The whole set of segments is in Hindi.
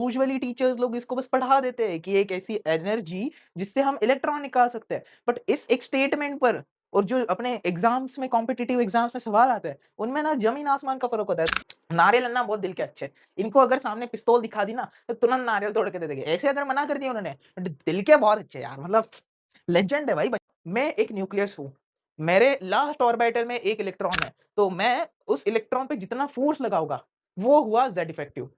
यूजुअली टीचर्स लोग इसको बस पढ़ा देते हैं कि एक ऐसी एनर्जी जिससे हम इलेक्ट्रॉन निकाल सकते हैं। बट इस एक स्टेटमेंट पर और जो अपने एग्जाम्स में कॉम्पिटिटिव एग्जाम्स में सवाल आता है, उनमें ना ज़मीन आसमान का फ़र्क होता है। नारियल अन्ना बहुत दिल के अच्छे हैं। इनको अगर सामने पिस्तौल दिखा दी ना, तो तुरंत नारियल तोड़ के दे देंगे। ऐसे अगर मना कर दिया उन्होंने, दिल के बहुत अच्छे यार, मतलब लेजेंड है भाई। मैं एक न्यूक्लियस हूँ। मेरे लास्ट ऑर्बिटल में एक इलेक्ट्रॉन है, तो मैं उस इलेक्ट्रॉन पे जितना फ़ोर्स लगाऊँगा, वो हुआ ज़ेड इफेक्टिव।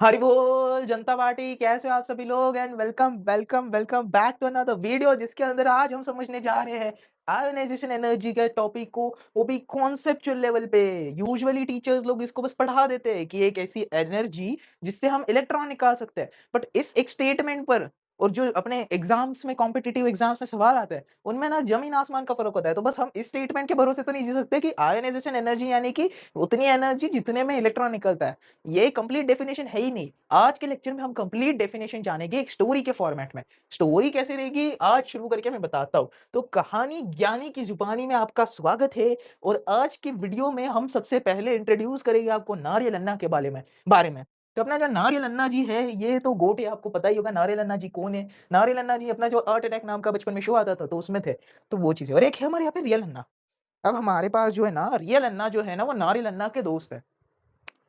हरि बोल जनता पार्टी, कैसे हो आप सभी लोग and welcome welcome welcome back to another video, जिसके अंदर आज हम समझने जा रहे हैं आयोनाइजेशन एनर्जी के टॉपिक को, वो भी कॉन्सेप्चुअल लेवल पे। यूजुअली टीचर्स लोग इसको बस पढ़ा देते हैं कि एक ऐसी एनर्जी जिससे हम इलेक्ट्रॉन निकाल सकते हैं। बट इस एक स्टेटमेंट पर और जो अपने एग्जाम्स में कॉम्पिटिटिव एग्जाम्स में सवाल आता है, उनमें ना जमीन आसमान का फर्क होता है। तो बस हम इस स्टेटमेंट के भरोसे तो नहीं जी सकते कि आयोनाइजेशन एनर्जी यानी कि उतनी एनर्जी जितने में इलेक्ट्रॉन निकलता है। ये कंप्लीट डेफिनेशन है ही नहीं। आज के लेक्चर में हम कंप्लीट डेफिनेशन जानेंगे एक स्टोरी के फॉर्मेट में। स्टोरी कैसे रहेगी आज शुरू करके मैं बताता हूँ। तो कहानी ज्ञानी की जुबानी में आपका स्वागत है। और आज की वीडियो में हम सबसे पहले इंट्रोड्यूस करेंगे आपको नारियल अन्ना के बारे में। तो अपना जो नारियल अन्ना जी है, ये तो गोट है, आपको पता ही होगा नारियल अन्ना जी कौन है। नारियल अन्ना जी अपना जो आर्ट अटैक नाम का बचपन में शो आता था, तो उसमें थे। तो वो चीज़ है, और एक है हमारे यहाँ पे रियल अन्ना। अब हमारे पास जो है ना, रियल अन्ना जो है ना, वो नारियल अन्ना के दोस्त है।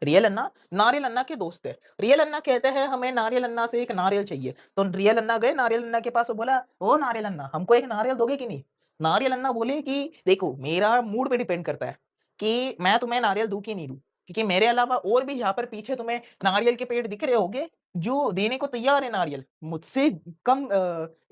रियल अन्ना नारियल अन्ना के दोस्त है। रियल अन्ना कहते हैं हमें नारियल अन्ना से एक नारियल चाहिए। तो रियल अन्ना गए नारियल अन्ना के पास और बोला, ओ नारियल अन्ना, हमको एक नारियल दोगे कि नहीं। नारियल अन्ना बोले कि देखो, मेरा मूड पे डिपेंड करता है कि मैं तुम्हें नारियल दूं कि नहीं दूं, क्योंकि मेरे अलावा और भी यहाँ पर पीछे तुम्हें नारियल के पेड़ दिख रहे होंगे जो देने को तैयार है नारियल, मुझसे कम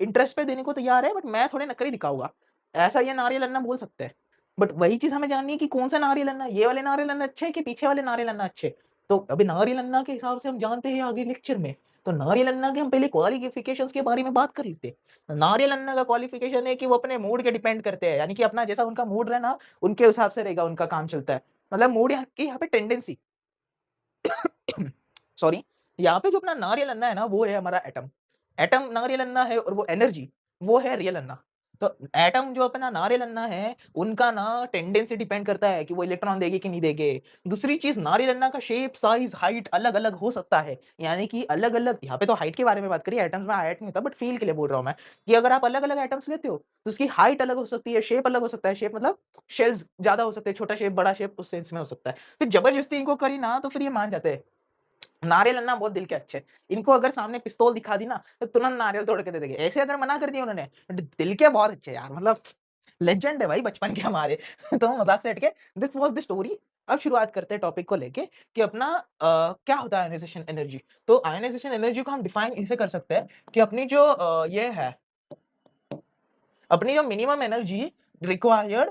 इंटरेस्ट पे देने को तैयार है, बट मैं थोड़े नखरे दिखाऊंगा। ऐसा ये नारियल अन्ना बोल सकते हैं। बट वही चीज़ हमें जाननी है कि कौन-सा नारियल अन्ना, ये वाले नारियल अन्ना अच्छे हैं कि पीछे वाले नारियल अन्ना अच्छे हैं? तो अभी नारियल अन्ना के हिसाब से हम जानते हैं आगे लेक्चर में। तो नारियल अन्ना के हम पहले क्वालिफ़िकेशंस के बारे में बात कर लेते हैं। नारियल अन्ना का क्वालिफ़िकेशन है कि वो अपने मूड के डिपेंड करते हैं, यानी कि अपना जैसा उनका मूड रहे ना, उनके हिसाब से रहेगा उनका काम चलता है। मतलब मूड यहाँ पे टेंडेंसी सॉरी, यहाँ पे जो अपना नारियल अन्ना है ना, वो है हमारा एटम। एटम नारियल अन्ना है और वो एनर्जी, वो है रियल अन्ना। तो एटम जो अपना नारियल अन्ना है, उनका ना टेंडेंसी डिपेंड करता है कि वो इलेक्ट्रॉन देंगे कि नहीं देंगे। दूसरी चीज़, नारियल अन्ना का शेप, साइज़, हाइट अलग-अलग हो सकता है। यानी कि अलग-अलग, यहाँ पे तो हाइट के बारे में बात करिए, एटम्स में हाइट नहीं होता, बट फ़ील के लिए बोल रहा हूँ मैं, कि अगर आप अलग-अलग एटम्स लेते हो, तो उसकी हाइट अलग हो सकती है, शेप अलग हो सकता है। शेप मतलब शेल्स ज़्यादा हो सकते हैं, छोटा शेप, बड़ा शेप, उस सेंस में हो सकता है। फिर जबरदस्ती इनको करी ना, तो फिर ये मान जाते हैं। नारियल अन्ना बहुत दिल के अच्छे हैं। इनको अगर सामने पिस्तौल दिखा दी ना, तो तुरंत नारियल तोड़ के दे देंगे। ऐसे अगर मना कर दिया उन्होंने, दिल के बहुत अच्छे हैं यार, मतलब लेजेंड है भाई बचपन के हमारे। तो मज़ाक से हट के, दिस वाज़ द स्टोरी। अब शुरुआत करते हैं टॉपिक को लेके कि अपना क्या होता है आयोनाइज़ेशन एनर्जी। तो आयोनाइज़ेशन एनर्जी को हम डिफाइन इसे कर सकते हैं कि अपनी जो ये है, अपनी जो minimum energy required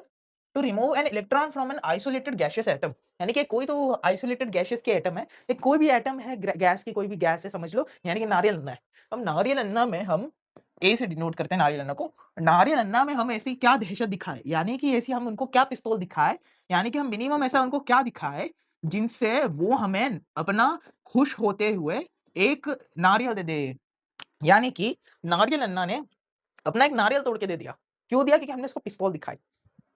to remove an electron from an isolated gaseous atom. यानी कि कोई तो आइसोलेटेड गैसियस के एटम है, ये कोई भी एटम है, गैस की कोई भी गैस है समझ लो, यानी कि नारियल अन्ना है। अब नारियल अन्ना में हम ए से डिनोट करते हैं नारियल अन्ना को। नारियल अन्ना में हम ऐसी क्या दहशत दिखाएँ, यानी कि ऐसी हम उनको क्या पिस्तौल दिखाएँ, यानी कि हम मिनिमम ऐसा उनको क्या दिखाएँ, जिनसे वो हमें अपना खुश होते हुए एक नारियल दे दे। यानी कि नारियल अन्ना ने अपना एक नारियल तोड़ के दे दिया। क्यों दिया? क्योंकि हमने उसको पिस्तौल दिखाई।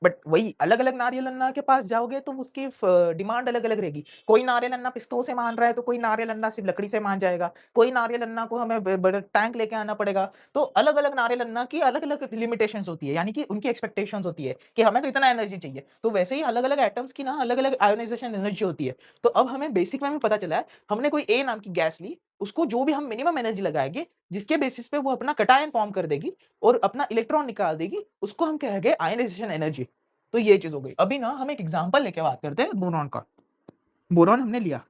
बट वही अलग-अलग नारियल अन्ना के पास जाओगे तो उसकी डिमांड अलग-अलग रहेगी। कोई नारियल अन्ना पिस्तौल से मान रहा है, तो कोई नारियल अन्ना सिर्फ़ लकड़ी से मान जाएगा। कोई नारियल अन्ना को हमें ब बड़ा टैंक लेके आना पड़ेगा। तो अलग-अलग नारियल अन्ना की अलग-अलग लिमिटेशंस होती है, यानी कि उनकी एक्सपेक्टेशंस होती है कि हमें तो इतना एनर्जी चाहिए। तो वैसे ही अलग-अलग एटम्स की ना अलग-अलग आयोनाइज़ेशन एनर्जी होती है। तो अब हमें बेसिक में पता चला है, हमने कोई ए नाम की गैस ली, उसको जो भी हम मिनिमम एनर्जी लगाएँगे, जिसके बेसिस पे वो अपना कैटायन फ़ॉर्म कर देगी और अपना इलेक्ट्रॉन निकाल देगी, उसको हम कहेंगे आयोनाइज़ेशन एनर्जी। तो ये चीज़ हो गई। अभी ना हम एक एग्ज़ाम्पल लेके बात करते हैं बोरॉन का। बोरॉन हमने लिया,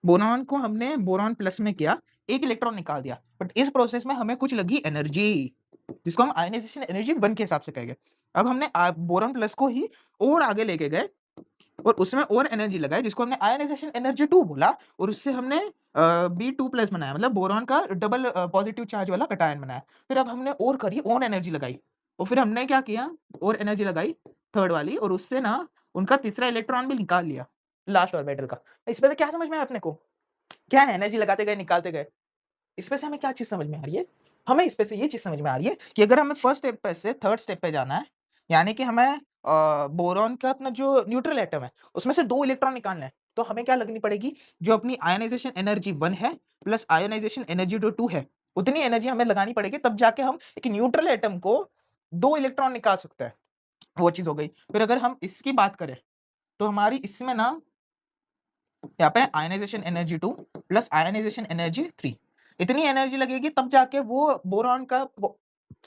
बोरॉन को हमने बोरॉन प्लस में किया, 1 इलेक्ट्रॉन निकाल दिया। बट इस प्रोसेस में हमें कुछ लगी एनर्जी, जिसको हम आयोनाइज़ेशन एनर्जी 1 के हिसाब से कहेंगे। अब हमने बोरॉन प्लस को ही और आगे लेके गए और उसमें और एनर्जी लगाई, जिसको हमने आयोनाइज़ेशन एनर्जी 2 बोला, और उससे हमने बी2 प्लस बनाया, मतलब बोरॉन का डबल पॉज़िटिव चार्ज वाला कैटायन बनाया। फिर अब हमने और करी, और एनर्जी लगाई, और फिर हमने क्या किया, और एनर्जी लगाई 3rd वाली, और उससे ना उनका तीसरा इलेक्ट्रॉन भी निकाल लिया, लास्ट ऑर्बिटल का। इसमें से क्या समझ में आया अपने को? क्या है, एनर्जी लगाते गए, निकालते गए। इसमें से हमें क्या चीज़ समझ में आ रही है? हमें इसमें से ये चीज़ समझ में आ रही है कि अगर हमें फर्स्ट स्टेप पे से थर्ड स्टेप पे जाना है, यानी कि हमें बोरॉन का अपना जो न्यूट्रल एटम है, उसमें से 2 इलेक्ट्रॉन निकालना है। तो हमें क्या लगनी पड़ेगी, जो अपनी आयनाइज़ेशन एनर्जी 1 है प्लस आयनाइज़ेशन एनर्जी जो 2 है, उतनी एनर्जी हमें लगानी पड़ेगी, तब जाके हम एक न्यूट्रल एटम को 2 इलेक्ट्रॉन निकाल सकते हैं। वो चीज़ हो गई। फिर अगर हम इसकी बात करें, तो हमारी इसमें ना यहाँ पे आयनाइज़ेशन एनर्जी 2 प्लस आयनाइज़ेशन एनर्जी 3, इतनी एनर्जी लगेगी तब जाके वो बोरॉन का वो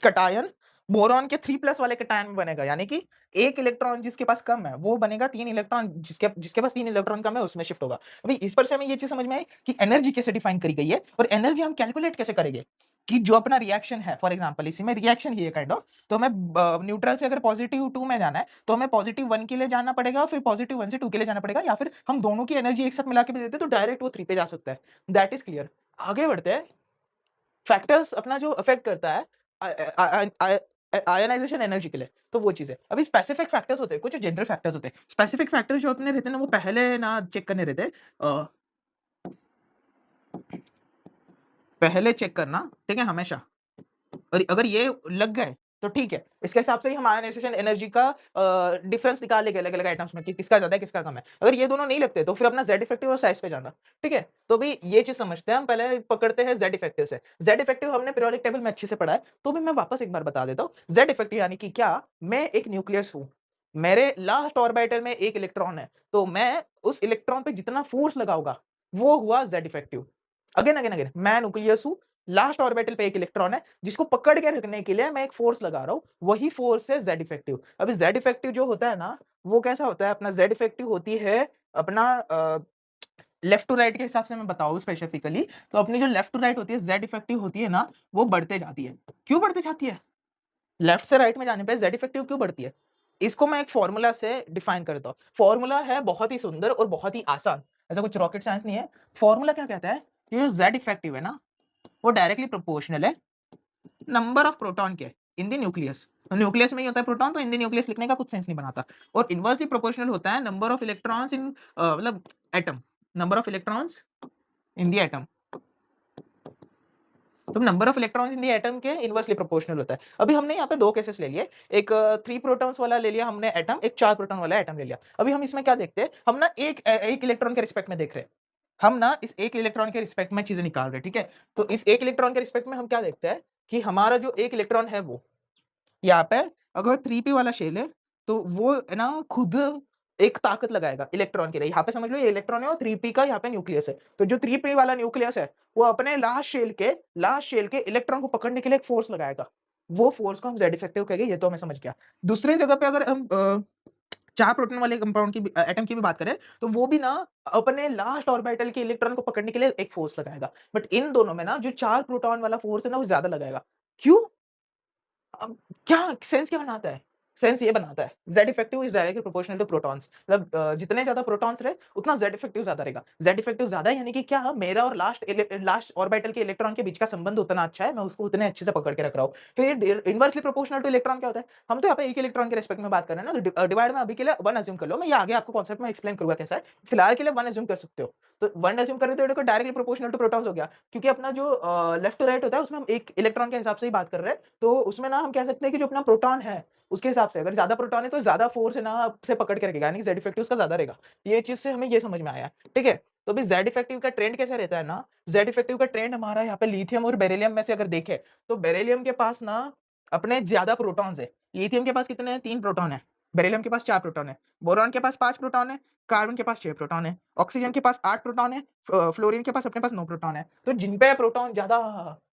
कटायन बोरॉन के 3 प्लस वाले कटायन में बनेगा। यानी कि 1 इलेक्ट्रॉन जिसके पास कम है, वो बनेगा 3 इलेक्ट्रॉन जिसके जिसके पास 3 इलेक्ट्रॉन कम है, उसमें शिफ्ट होगा। अभी इस पर से हमें ये चीज़ समझ में आई कि एनर्जी कैसे डिफाइन करी गई है और एनर्जी हम कैलकुलेट कैसे करेंगे, कि जो अपना रिएक्शन है, फॉर एग्जांपल इसी में रिएक्शन ही है काइंड ऑफ, तो हमें न्यूट्रल से अगर पॉजिटिव 2 में जाना है, तो हमें पॉजिटिव 1 के लिए जाना पड़ेगा, फिर पॉजिटिव 1 से 2 के लिए जाना पड़ेगा, या फिर हम दोनों की एनर्जी एक साथ मिला के भी देते तो डायरेक्ट वो 3 पे जा सकता है। That is clear. आगे बढ़ते हैं। फैक्टर्स अपना जो अफेक्ट करता है आयनाइज़ेशन एनर्जी के लिए, तो वो चीज़ है। अभी स्पेसिफिक फैक्टर्स होते हैं, कुछ जनरल फैक्टर्स होते हैं। स्पेसिफिक फैक्टर्स जो अपने रहते हैं ना, वो पहले ना चेक करने रहते हैं। पहले चेक करना, ठीक है, हमेशा। और अगर ये लग गए तो ठीक है। इसके हिसाब से ही हम आयनाइज़ेशन एनर्जी का डिफरेंस निकाल लेंगे अलग-अलग एटम्स में कि किसका ज़्यादा है, किसका कम है। अगर ये दोनों नहीं लगते तो फिर अपना ज़ेड इफेक्टिव और साइज़ पे जाना, ठीक है? तो अभी ये चीज़ समझते हैं हम, पहले पकड़ते हैं ज़ेड इफेक्टिव से। ज़ेड इफेक्टिव हमने पीरियोडिक टेबल में अच्छे से पढ़ा है, तो भी मैं वापस एक बार बता देता हूँ। ज़ेड इफेक्टिव यानी कि क्या, मैं एक न्यूक्लियस हूँ, मेरे लास्ट ऑर्बिटल में 1 इलेक्ट्रॉन है, तो मैं उस इलेक्ट्रॉन पे जितना फोर्स लगाऊँगा, वो हुआ Z effective. Again, again, again, मैं न्यूक्लियस हूँ, लास्ट ऑर्बिटल पे 1 इलेक्ट्रॉन है, जिसको पकड़ के रखने के लिए मैं एक फोर्स लगा रहा हूँ, वही फोर्स है जेड इफेक्टिव। अभी जेड इफेक्टिव जो होता है ना, वो कैसा होता है, अपना जेड इफेक्टिव होती है अपना लेफ्ट टू राइट के हिसाब से मैं बताऊँ स्पेसिफिकली, तो अपनी जो लेफ्ट टू राइट होती है, जेड इफेक्टिव होती है ना, वो बढ़ते जाती है। क्यों बढ़ती जाती है? लेफ्ट से राइट में जाने पे जेड इफेक्टिव क्यों बढ़ती है? इसको मैं एक फ़ॉर्मूला से डिफाइन करता हूँ। फ़ॉर्मूला है बहुत ही सुंदर और बहुत ही आसान, ऐसा कुछ रॉकेट साइंस नहीं है। फ़ॉर्मूला क्या कहता है कि जो जेड इफेक्टिव है ना, वो डायरेक्टली प्रोपोर्शनल है नंबर ऑफ प्रोटॉन के इन द न्यूक्लियस। तो न्यूक्लियस में ही होता है प्रोटॉन, तो इन द न्यूक्लियस लिखने का कुछ सेंस नहीं बनाता। और इनवर्सली प्रोपोर्शनल होता है नंबर ऑफ इलेक्ट्रॉन्स इन मतलब atom, number of electrons in the atom. तो number of electrons in the atom के इनवर्सली प्रोपोर्शनल होता है। अभी हमने यहाँ पे 2 केसेस ले लिए, एक 3 प्रोटॉन्स वाला ले लिया हमने एटम, एक 4 प्रोटॉन वाला एटम ले लिया। अभी हम इसमें क्या देखते हैं, हम ना एक इलेक्ट्रॉन के रिस्पेक्ट में देख रहे हैं। हम ना इस 1 इलेक्ट्रॉन के रिस्पेक्ट में चीज़ें निकाल रहे हैं, ठीक है? तो इस 1 इलेक्ट्रॉन के रिस्पेक्ट में हम क्या देखते हैं कि हमारा जो 1 इलेक्ट्रॉन है वो यहाँ पे अगर 3p वाला शेल है, तो वो है ना खुद एक ताकत लगाएगा इलेक्ट्रॉन के लिए। यहाँ पे समझ लो ये इलेक्ट्रॉन है और 3p का यहाँ पे न्यूक्लियस है। तो जो 3p वाला न्यूक्लियस है, वो अपने लास्ट शेल के इलेक्ट्रॉन को पकड़ने के लिए एक फोर्स लगाएगा। वो फोर्स को हम जेड इफेक्टिव कहेंगे, ये तो हमें समझ गया। दूसरी जगह पे अगर हम 4 प्रोटॉन वाले कंपाउंड की भी एटम की भी बात करें, तो वो भी ना अपने लास्ट ऑर्बिटल के इलेक्ट्रॉन को पकड़ने के लिए एक फोर्स लगाएगा। बट इन दोनों में ना जो 4 प्रोटॉन वाला फोर्स है ना, वो ज़्यादा लगाएगा। क्यों? अब क्या सेंस क्या बनाता है? सेंस ये बनाता है, Z effective is directly proportional to protons, मतलब जितने ज़्यादा प्रोटॉन्स रहे, उतना ज़ेड इफेक्टिव ज़्यादा रहेगा। ज़ेड इफेक्टिव ज़्यादा है यानी कि क्या, मेरा और लास्ट ऑर्बिटल के इलेक्ट्रॉन के बीच का संबंध उतना अच्छा है, मैं उसको उतने अच्छे से पकड़ के रख रहा हूँ। फिर इनवर्सली प्रोपोर्शनल टू इलेक्ट्रॉन क्या होता है? हम तो यहाँ पे एक इलेक्ट्रॉन के रिस्पेक्ट में बात कर रहे हैं ना, तो डिवाइड में अभी के लिए 1 अज़्यूम कर लो, मैं ये आगे आपको कॉन्सेप्ट में एक्सप्लेन करूँगा कैसा है। फिलहाल के लिए 1 अज़्यूम कर सकते हो। तो 1 अज़्यूम कर रहे हो तो देखो डायरेक्टली प्रोपोर्शनल टू प्रोटॉन्स हो गया, क्योंकि अपना जो लेफ्ट टू राइट होता है उसमें हम एक इलेक्ट्रॉन के हिसाब से ही बात कर रहे हैं। तो उसमें ना हम कह सकते हैं कि जो अपना प्रोटॉन है, उसके हिसाब से अगर ज़्यादा प्रोटॉन है तो ज़्यादा फ़ोर्स है ना से पकड़ के रखेगा, यानी कि ज़ेड इफेक्टिव उसका ज़्यादा रहेगा। ये चीज़ से हमें ये समझ में आया है, ठीक है? तो अभी ज़ेड इफेक्टिव का ट्रेंड कैसा रहता है ना, ज़ेड इफेक्टिव का ट्रेंड हमारा यहाँ पे लिथियम और बेरिलियम में से अगर देखें, तो बेरिलियम के पास ना अपने ज़्यादा प्रोटॉन्स है। लिथियम के पास कितने हैं? 3 प्रोटॉन है। बेरिलियम के पास 4 प्रोटॉन है। बोरॉन के पास 5 प्रोटॉन है। कार्बन के पास 6 प्रोटॉन है। ऑक्सीजन के पास 8 प्रोटॉन है। फ्लोरीन के पास अपने पास 9 प्रोटॉन है। तो जिन पे प्रोटॉन ज़्यादा,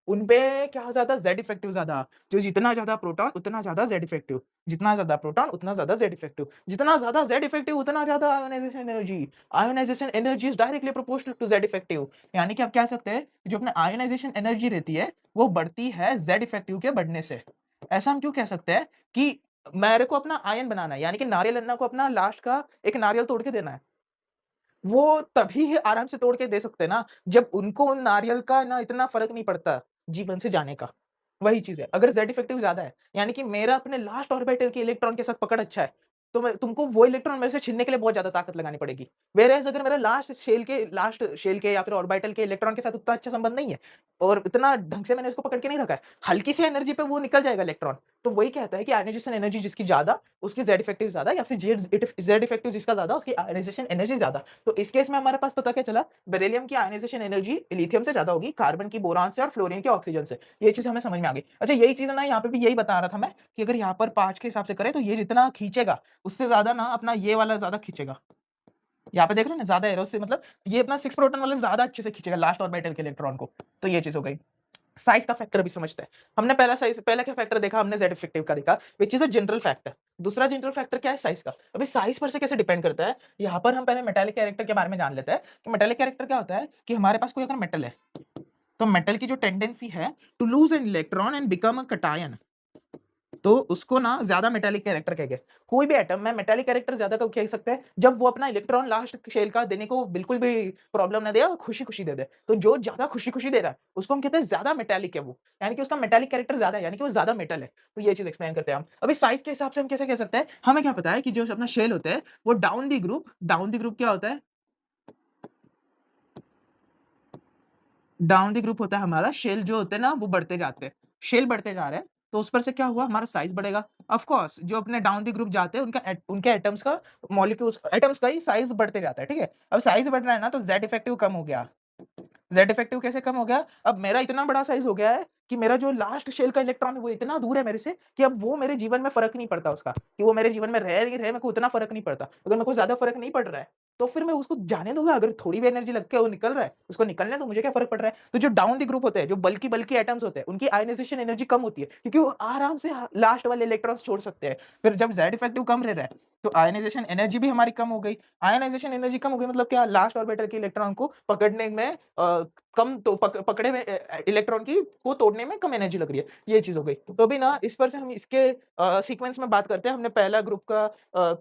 उन पे क्या ज़्यादा, ज़ेड इफेक्टिव ज़्यादा। जो जितना ज़्यादा प्रोटॉन उतना ज़्यादा ज़ेड इफेक्टिव। जितना ज़्यादा प्रोटॉन उतना ज़्यादा ज़ेड इफेक्टिव। जितना ज़्यादा ज़ेड इफेक्टिव उतना ज़्यादा ionisation energy. Ionisation energy is directly proportional to Z effective. यानी कि आप कह सकते हैं कि जो अपना आयोनाइज़ेशन एनर्जी रहती है, वो बढ़ती है ज़ेड इफेक्टिव के बढ़ने से। ऐसा हम क्यों कह सकते हैं कि मेरे को अपना आयन बनाना है, यानी कि नारियल अन्ना को अपना लास्ट का एक नारियल तोड़ के देना है। वो तभी आराम से तोड़ के दे सकते हैं ना, जब उनको उन नारियल का ना इतना फ़र्क नहीं पड़ता जीवन से जाने का। वही चीज़ है। अगर ज़ेड इफेक्टिव ज़्यादा है, यानी कि मेरा अपने लास्ट ऑर्बिटल के इलेक्ट्रॉन के साथ पकड़ अच्छा है, तो मैं तुमको वो इलेक्ट्रॉन मेरे से छीनने के लिए बहुत ज़्यादा ताकत लगानी पड़ेगी। व्हेयरएज़ अगर मेरा लास्ट शेल के या फिर ऑर्बिटल के इलेक्ट्रॉन के साथ उतना अच्छा संबंध नहीं है, और इतना ढंग से मैंने उसको पकड़ के नहीं रखा है। हल्की सी एनर्जी पे वो निकल जाएगा इलेक्ट्रॉन। तो वही कहता है कि आयनाइज़ेशन एनर्जी जिसकी ज़्यादा, उसकी ज़ेड इफेक्टिव ज़्यादा, या फिर ज़ेड इफेक्टिव जिसका ज़्यादा, उसकी आयनाइज़ेशन एनर्जी ज़्यादा। तो इस केस में हमारे पास पता क्या चला, बेरिलियम की आयनाइज़ेशन एनर्जी लिथियम से ज़्यादा होगी, कार्बन की बोरॉन से और फ्लोरीन की ऑक्सीजन से। ये चीज़ हमें समझ में आ गई। अच्छा, यही चीज़ है ना, यहाँ पे भी यही बता रहा था मैं कि अगर यहाँ पर 5 के हिसाब से करें तो ये जितना खींचेगा, उससे ज़्यादा ना अपना ये वाला ज़्यादा खींचेगा। यहाँ पे देख रहे हैं ना, ज़्यादा एरो से मतलब ये अपना 6 प्रोटॉन वाला ज़्यादा अच्छे से खींचेगा लास्ट ऑर्बिटल के इलेक्ट्रॉन को। तो ये चीज़ हो गई। साइज़ का फैक्टर भी समझते हैं। हमने पहला क्या फैक्टर देखा, हमने ज़ेड इफेक्टिव का देखा, which is a general factor. दूसरा जनरल फैक्टर क्या है, साइज़ का। अभी साइज़ पर से कैसे डिपेंड करता है, यहाँ पर हम पहले मेटालिक कैरेक्टर के बारे में जान लेते हैं कि मेटालिक कैरेक्टर क्या होता है कि हमारे पास कोई अगर मेटल है, तो मेटल की जो टेंडेंसी है to lose an electron and become a cation, तो उसको ना ज़्यादा मेटालिक कैरेक्टर कहेंगे। कोई भी एटम में मेटालिक कैरेक्टर ज़्यादा कब कह सकते हैं, जब वो अपना इलेक्ट्रॉन लास्ट शेल का देने को बिल्कुल भी प्रॉब्लम ना दे और खुशी-खुशी दे दे। तो जो ज़्यादा खुशी-खुशी दे रहा है, उसको हम कहते हैं ज़्यादा मेटालिक है वो। यानी कि उसका मेटालिक कैरेक्टर ज़्यादा है, यानी कि वो ज़्यादा मेटल है। तो ये चीज़ एक्सप्लेन करते हैं हम। अभी साइज़ के हिसाब से हम कैसे कह सकते हैं, हमें क्या पता है कि जो अपना शेल होता है, वो डाउन द ग्रुप क्या होता है? डाउन द ग्रुप होता है हमारा, शेल जो होते हैं ना वो बढ़ते जाते हैं। शेल बढ़ते जा रहे हैं, तो उस पर से क्या हुआ, हमारा साइज़ बढ़ेगा। ऑफ कोर्स जो अपने डाउन द ग्रुप जाते हैं उनके एटम्स का मॉलिक्यूल्स एटम्स का ही साइज़ बढ़ते जाता है, ठीक है? अब साइज़ बढ़ रहा है ना, तो ज़ेड इफेक्टिव कम हो गया। ज़ेड इफेक्टिव कैसे कम हो गया? अब मेरा इतना बड़ा साइज़ हो गया है कि मेरा जो लास्ट शेल का इलेक्ट्रॉन है वो इतना दूर है मेरे से कि अब वो मेरे जीवन में फ़र्क नहीं पड़ता उसका, कि वो मेरे जीवन में रहे नहीं रहे, मेरे को उतना फ़र्क नहीं पड़ता। अगर मेरे को ज़्यादा फ़र्क नहीं पड़ रहा है, तो फिर मैं उसको जाने दूँगा, अगर थोड़ी भी एनर्जी लग के वो निकल रहा है, उसको निकलने दो, मुझे क्या फ़र्क पड़ रहा है? तो जो डाउन द ग्रुप होते हैं, जो बल्की-बल्की एटम्स होते हैं, उनकी आयनाइज़ेशन एनर्जी कम होती है, क्योंकि वो आराम से लास्ट वाले इलेक्ट्रॉन्स छोड़ सकते हैं। फिर जब ज़ेड इफेक्टिव कम रह रहा है, तो आयनाइज़ेशन एनर्जी भी हमारी कम हो गई। आयनाइज़ेशन एनर्जी कम हो गई मतलब क्या? लास्ट ऑर्बिटर के इलेक्ट्रॉन को पकड़ने में कम तो पकड़े हुए इलेक्ट्रॉन की को तोड़ने में कम एनर्जी लग रही है, ये चीज़ हो गई। तो अभी ना इस पर से हम इसके सीक्वेंस में बात करते हैं। हमने पहला ग्रुप का